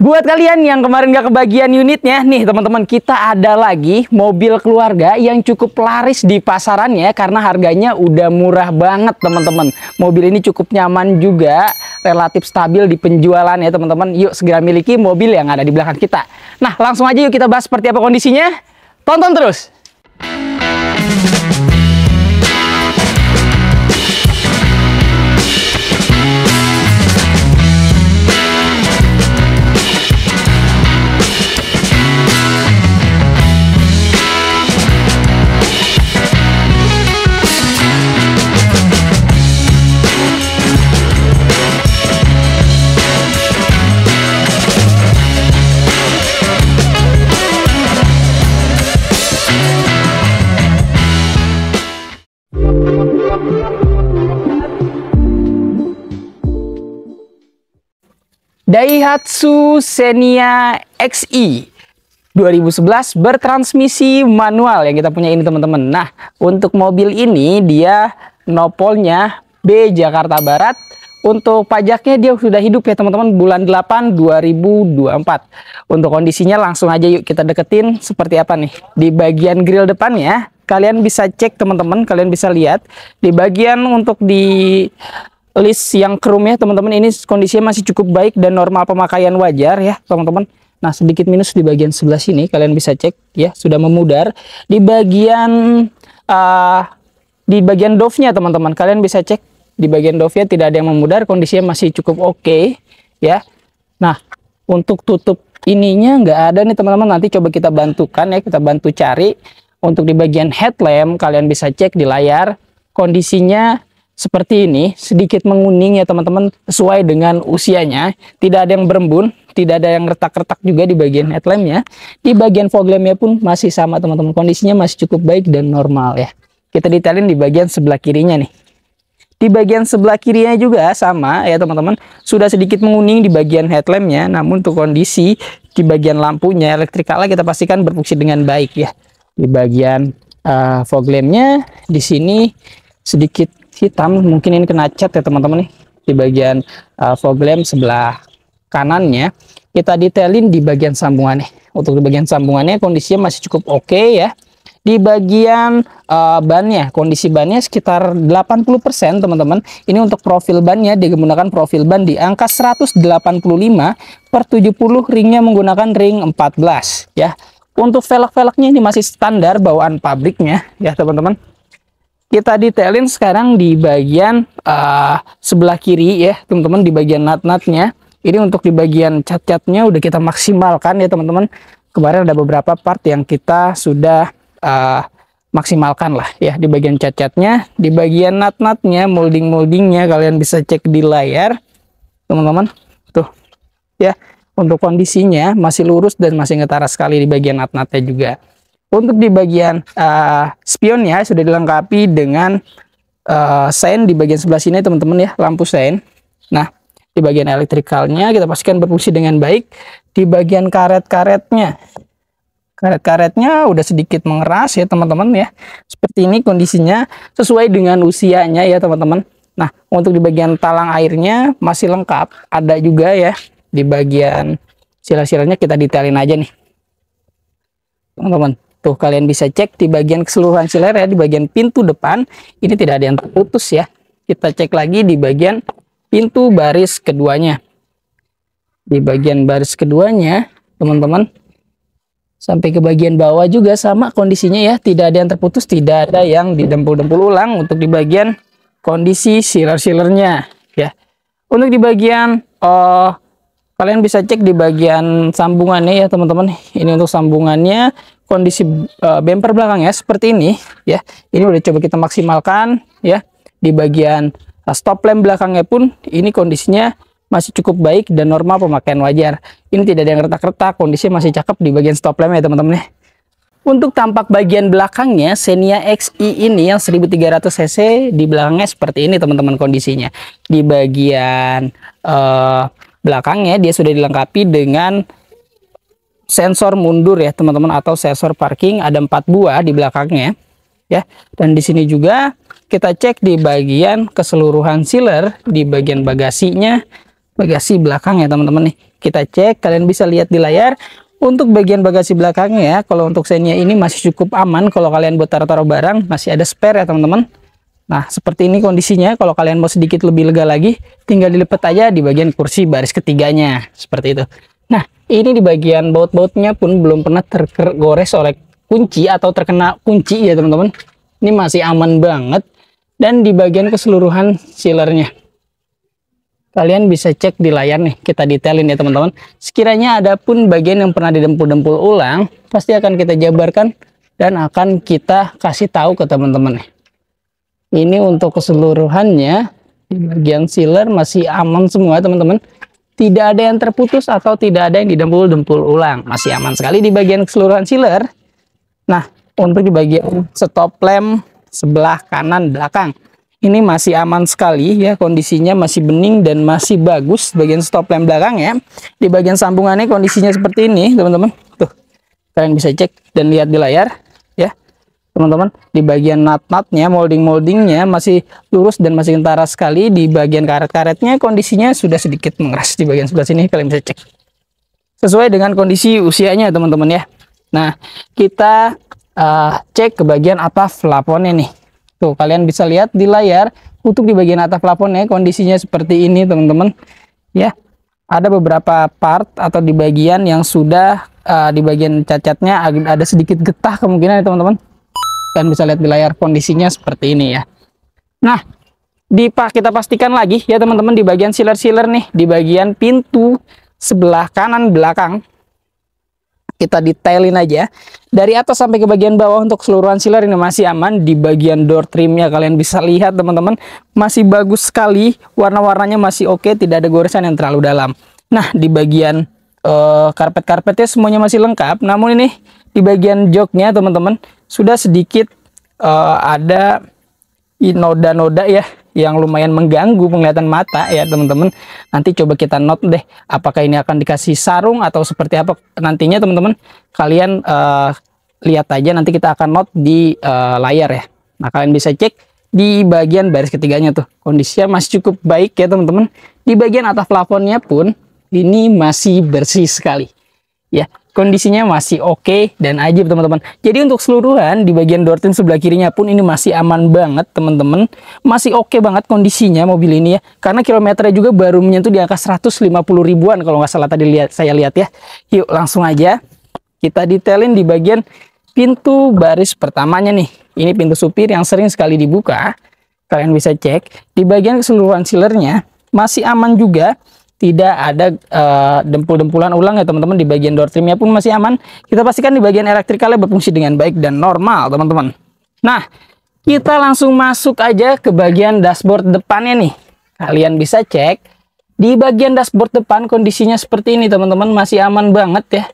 Buat kalian yang kemarin gak kebagian unitnya, nih teman-teman, kita ada lagi mobil keluarga yang cukup laris di pasarannya karena harganya udah murah banget teman-teman. Mobil ini cukup nyaman juga, relatif stabil di penjualan ya teman-teman. Yuk segera miliki mobil yang ada di belakang kita. Nah langsung aja yuk kita bahas seperti apa kondisinya. Tonton terus. Daihatsu Xenia XE 2011 bertransmisi manual yang kita punya ini teman-teman. Nah, untuk mobil ini dia nopolnya B Jakarta Barat. Untuk pajaknya dia sudah hidup ya teman-teman, bulan 8 2024. Untuk kondisinya langsung aja yuk kita deketin seperti apa nih. Di bagian grill depannya kalian bisa cek teman-teman, kalian bisa lihat di bagian untuk di list yang chrome ya teman-teman, ini kondisinya masih cukup baik dan normal pemakaian wajar ya teman-teman. Nah sedikit minus di bagian sebelah sini kalian bisa cek ya, sudah memudar. Di bagian dove-nya teman-teman kalian bisa cek, di bagian dove-nya tidak ada yang memudar, kondisinya masih cukup oke ya. Nah untuk tutup ininya nggak ada nih teman-teman, nanti coba kita bantukan ya, kita bantu cari. Untuk di bagian headlamp kalian bisa cek di layar, kondisinya seperti ini, sedikit menguning ya teman-teman, sesuai dengan usianya. Tidak ada yang berembun, tidak ada yang retak-retak juga di bagian headlampnya. Di bagian fog lampnya pun masih sama teman-teman, kondisinya masih cukup baik dan normal ya. Kita detailin di bagian sebelah kirinya nih. Di bagian sebelah kirinya juga sama ya teman-teman, sudah sedikit menguning di bagian headlampnya. Namun untuk kondisi di bagian lampunya, elektrikalnya kita pastikan berfungsi dengan baik ya. Di bagian fog lampnya di sini sedikit hitam, mungkin ini kena cat ya teman-teman nih. Di bagian fog lamp sebelah kanannya kita detailin di bagian sambungannya. Untuk di bagian sambungannya kondisinya masih cukup oke ya. Di bagian bannya, kondisi bannya sekitar 80% teman-teman. Ini untuk profil bannya, dia menggunakan profil ban di angka 185/70, ringnya menggunakan ring 14 ya. Untuk velg-velgnya ini masih standar bawaan pabriknya ya teman-teman. Kita detailin sekarang di bagian sebelah kiri ya teman-teman, di bagian nut-nutnya. Ini untuk di bagian cat-catnya udah kita maksimalkan ya teman-teman. Kemarin ada beberapa part yang kita sudah maksimalkan lah ya di bagian cat-catnya. Di bagian nut-nutnya, molding-moldingnya kalian bisa cek di layar teman-teman. Tuh ya, untuk kondisinya masih lurus dan masih ngetara sekali di bagian nut-nutnya juga. Untuk di bagian spionnya sudah dilengkapi dengan sein di bagian sebelah sini teman-teman ya, lampu sein. Nah di bagian elektrikalnya kita pastikan berfungsi dengan baik. Di bagian karet-karetnya udah sedikit mengeras ya teman-teman ya. Seperti ini kondisinya sesuai dengan usianya ya teman-teman. Nah untuk di bagian talang airnya masih lengkap, ada juga ya. Di bagian sila-silanya kita detailin aja nih teman-teman. Tuh kalian bisa cek di bagian keseluruhan siler ya, di bagian pintu depan ini tidak ada yang terputus ya. Kita cek lagi di bagian pintu baris keduanya. Di bagian baris keduanya teman-teman sampai ke bagian bawah juga sama kondisinya ya, tidak ada yang terputus, tidak ada yang didempul-dempul ulang. Untuk di bagian kondisi siler-silernya ya. Untuk di bagian kalian bisa cek di bagian sambungannya ya teman-teman. Ini untuk sambungannya, kondisi bumper belakang ya seperti ini ya. Ini udah coba kita maksimalkan ya. Di bagian stop lamp belakangnya pun ini kondisinya masih cukup baik dan normal pemakaian wajar. Ini tidak ada yang retak-retak, kondisinya masih cakep di bagian stop lamp ya teman-teman ya. Untuk tampak bagian belakangnya Xenia XE ini yang 1300 cc, di belakangnya seperti ini teman-teman kondisinya. Di bagian belakangnya dia sudah dilengkapi dengan sensor mundur ya teman-teman, atau sensor parking, ada 4 buah di belakangnya ya. Dan di sini juga kita cek di bagian keseluruhan sealer, di bagian bagasinya, bagasi belakang ya teman-teman nih, kita cek, kalian bisa lihat di layar. Untuk bagian bagasi belakangnya, kalau untuk Xenia ini masih cukup aman. Kalau kalian buat taruh-taruh barang, masih ada spare ya teman-teman. Nah, seperti ini kondisinya. Kalau kalian mau sedikit lebih lega lagi, tinggal dilipat aja di bagian kursi baris ketiganya. Seperti itu. Nah, ini di bagian baut-bautnya pun belum pernah tergores oleh kunci atau terkena kunci ya teman-teman. Ini masih aman banget. Dan di bagian keseluruhan sealernya, kalian bisa cek di layar nih, kita detailin ya teman-teman. Sekiranya ada pun bagian yang pernah didempul-dempul ulang, pasti akan kita jabarkan dan akan kita kasih tahu ke teman-teman. Ini untuk keseluruhannya, di bagian sealer masih aman semua teman-teman. Tidak ada yang terputus atau tidak ada yang didempul-dempul ulang. Masih aman sekali di bagian keseluruhan sealer. Nah, untuk di bagian stop lamp sebelah kanan belakang, ini masih aman sekali ya, kondisinya masih bening dan masih bagus bagian stop lamp belakang ya. Di bagian sambungannya kondisinya seperti ini teman-teman. Tuh, kalian bisa cek dan lihat di layar ya teman-teman. Di bagian nut-nutnya, molding-moldingnya masih lurus dan masih kentara sekali. Di bagian karet-karetnya kondisinya sudah sedikit mengeras. Di bagian sebelah sini kalian bisa cek sesuai dengan kondisi usianya teman-teman ya. Nah, kita cek ke bagian atap plafonnya nih. Tuh, kalian bisa lihat di layar. Untuk di bagian atap plafonnya kondisinya seperti ini teman-teman ya. Ada beberapa part atau di bagian yang sudah di bagian cacatnya ada sedikit getah kemungkinan ya teman-teman. Kalian bisa lihat di layar kondisinya seperti ini ya. Nah, kita pastikan lagi ya teman-teman, di bagian sealer-sealer nih, di bagian pintu sebelah kanan belakang, kita detailin aja dari atas sampai ke bagian bawah. Untuk keseluruhan sealer ini masih aman. Di bagian door trimnya kalian bisa lihat teman-teman, masih bagus sekali, warna-warnanya masih oke, tidak ada goresan yang terlalu dalam. Nah, di bagian karpet-karpetnya semuanya masih lengkap, namun ini di bagian joknya teman-teman sudah sedikit ada noda-noda ya, yang lumayan mengganggu penglihatan mata ya teman-teman. Nanti coba kita note deh, apakah ini akan dikasih sarung atau seperti apa nantinya teman-teman. Kalian lihat aja, nanti kita akan note di layar ya. Nah, kalian bisa cek di bagian baris ketiganya tuh, kondisinya masih cukup baik ya teman-teman. Di bagian atas plafonnya pun ini masih bersih sekali ya, kondisinya masih oke dan ajib teman-teman. Jadi untuk keseluruhan di bagian door trim sebelah kirinya pun ini masih aman banget teman-teman, masih oke banget kondisinya mobil ini ya, karena kilometernya juga baru menyentuh di angka 150 ribuan kalau nggak salah tadi saya lihat ya. Yuk langsung aja kita detailin di bagian pintu baris pertamanya nih. Ini pintu supir yang sering sekali dibuka, kalian bisa cek di bagian keseluruhan sealernya masih aman juga. Tidak ada dempul-dempulan ulang ya teman-teman. Di bagian door trimnya pun masih aman. Kita pastikan di bagian elektrikalnya berfungsi dengan baik dan normal teman-teman. Nah, kita langsung masuk aja ke bagian dashboard depannya nih. Kalian bisa cek di bagian dashboard depan kondisinya seperti ini teman-teman, masih aman banget ya.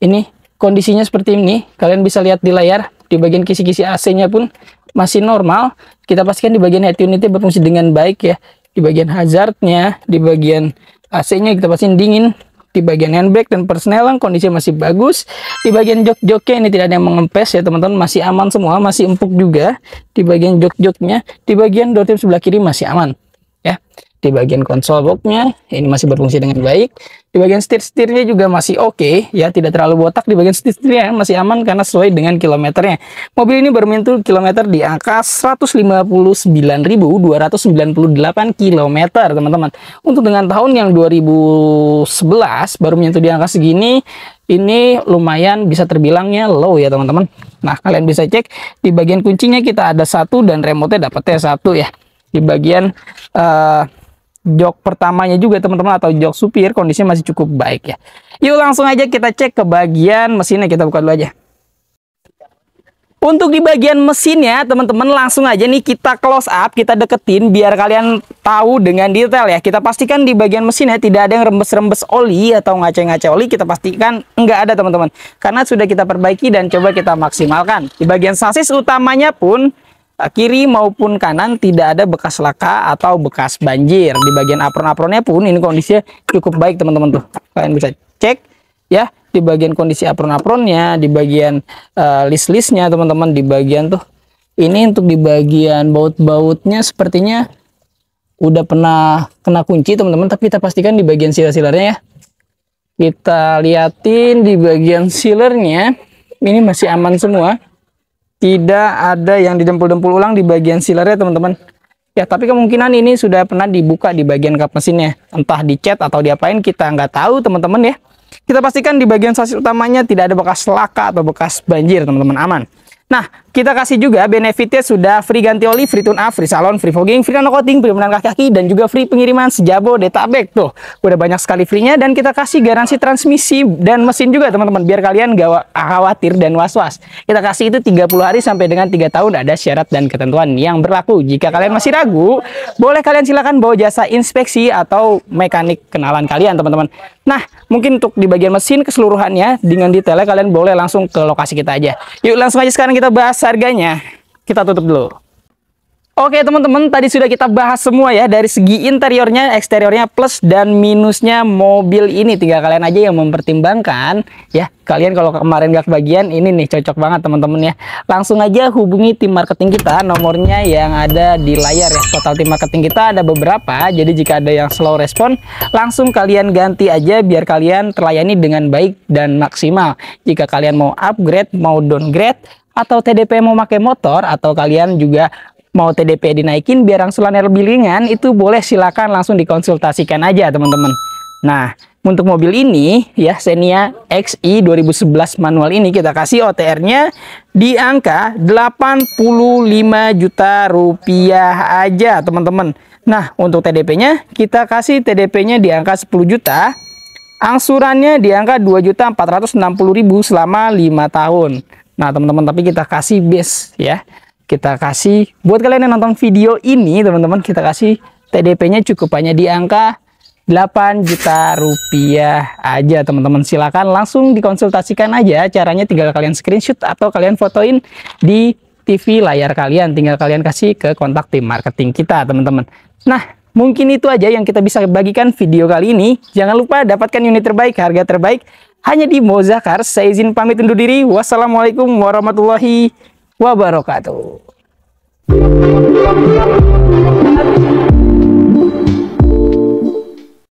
Ini kondisinya seperti ini, kalian bisa lihat di layar. Di bagian kisi-kisi AC-nya pun masih normal. Kita pastikan di bagian head unitnya berfungsi dengan baik ya. Di bagian hazardnya, di bagian AC-nya kita pastiin dingin. Di bagian handbrake dan persneling kondisinya masih bagus. Di bagian jok-joknya ini tidak ada yang mengempes ya teman-teman, masih aman semua, masih empuk juga. Di bagian jok-joknya, di bagian door trim sebelah kiri masih aman ya. Di bagian konsol boxnya ini masih berfungsi dengan baik. Di bagian setir-setirnya juga masih oke ya, tidak terlalu botak. Di bagian setir-setirnya masih aman karena sesuai dengan kilometernya. Mobil ini baru menyentuh kilometer di angka 159.298 km teman-teman. Untuk dengan tahun yang 2011 baru menyentuh di angka segini, ini lumayan bisa terbilangnya low ya teman-teman. Nah, kalian bisa cek di bagian kuncinya kita ada satu dan remote-nya dapatnya satu ya. Di bagian jok pertamanya juga teman-teman atau jok supir kondisinya masih cukup baik ya. Yuk langsung aja kita cek ke bagian mesinnya, kita buka dulu aja. Untuk di bagian mesinnya teman-teman langsung aja nih kita close up, kita deketin biar kalian tahu dengan detail ya. Kita pastikan di bagian mesinnya tidak ada yang rembes-rembes oli atau ngace-ngace oli, kita pastikan enggak ada teman-teman. Karena sudah kita perbaiki dan coba kita maksimalkan. Di bagian sasis utamanya pun kiri maupun kanan tidak ada bekas laka atau bekas banjir. Di bagian apron-apronnya pun ini kondisinya cukup baik teman-teman tuh. Kalian bisa cek ya di bagian kondisi apron-apronnya, di bagian list-listnya teman-teman, di bagian tuh ini untuk di bagian baut-bautnya sepertinya udah pernah kena kunci teman-teman, tapi kita pastikan di bagian silar-silarnya ya Kita liatin di bagian sealernya, ini masih aman semua. Tidak ada yang didempul-dempul ulang di bagian sealernya teman-teman. Ya, tapi kemungkinan ini sudah pernah dibuka di bagian kap mesinnya. Entah dicat atau diapain, kita nggak tahu teman-teman ya. Kita pastikan di bagian sasis utamanya tidak ada bekas laka atau bekas banjir teman-teman, aman. Nah, kita kasih juga benefitnya sudah free ganti oli, free tune up, free salon, free fogging, free nano coating, free pemenan kaki, dan juga free pengiriman sejabodetabek. Tuh, udah banyak sekali free-nya, dan kita kasih garansi transmisi dan mesin juga teman-teman, biar kalian gak khawatir dan was-was. Kita kasih itu 30 hari sampai dengan 3 tahun, ada syarat dan ketentuan yang berlaku. Jika kalian masih ragu, boleh kalian silakan bawa jasa inspeksi atau mekanik kenalan kalian teman-teman. Nah, mungkin untuk di bagian mesin keseluruhannya dengan detailnya kalian boleh langsung ke lokasi kita aja. Yuk langsung aja sekarang kita bahas harganya. Kita tutup dulu. Oke teman-teman, tadi sudah kita bahas semua ya, dari segi interiornya, eksteriornya, plus dan minusnya mobil ini. Tinggal kalian aja yang mempertimbangkan ya. Kalian kalau kemarin gak kebagian, ini nih cocok banget teman-teman ya. Langsung aja hubungi tim marketing kita, nomornya yang ada di layar ya. Total tim marketing kita ada beberapa, jadi jika ada yang slow respon, langsung kalian ganti aja biar kalian terlayani dengan baik dan maksimal. Jika kalian mau upgrade, mau downgrade, atau TDP mau pakai motor, atau kalian juga mau TDP dinaikin biar angsurannya lebih ringan, itu boleh, silakan langsung dikonsultasikan aja teman-teman. Nah, untuk mobil ini ya, Xenia XI 2011 manual ini kita kasih OTR-nya di angka 85 juta rupiah aja teman-teman. Nah, untuk TDP-nya kita kasih TDP-nya di angka 10 juta. Angsurannya di angka 2.460.000 selama 5 tahun. Nah, teman-teman, tapi kita kasih base ya. Kita kasih buat kalian yang nonton video ini teman-teman, kita kasih TDP-nya cukup hanya di angka 8 juta rupiah aja teman-teman. Silakan langsung dikonsultasikan aja, caranya tinggal kalian screenshot atau kalian fotoin di TV layar kalian, tinggal kalian kasih ke kontak tim marketing kita teman-teman. Nah, mungkin itu aja yang kita bisa bagikan video kali ini. Jangan lupa dapatkan unit terbaik, harga terbaik hanya di Moza Cars. Saya izin pamit undur diri. Wassalamualaikum warahmatullahi wabarakatuh.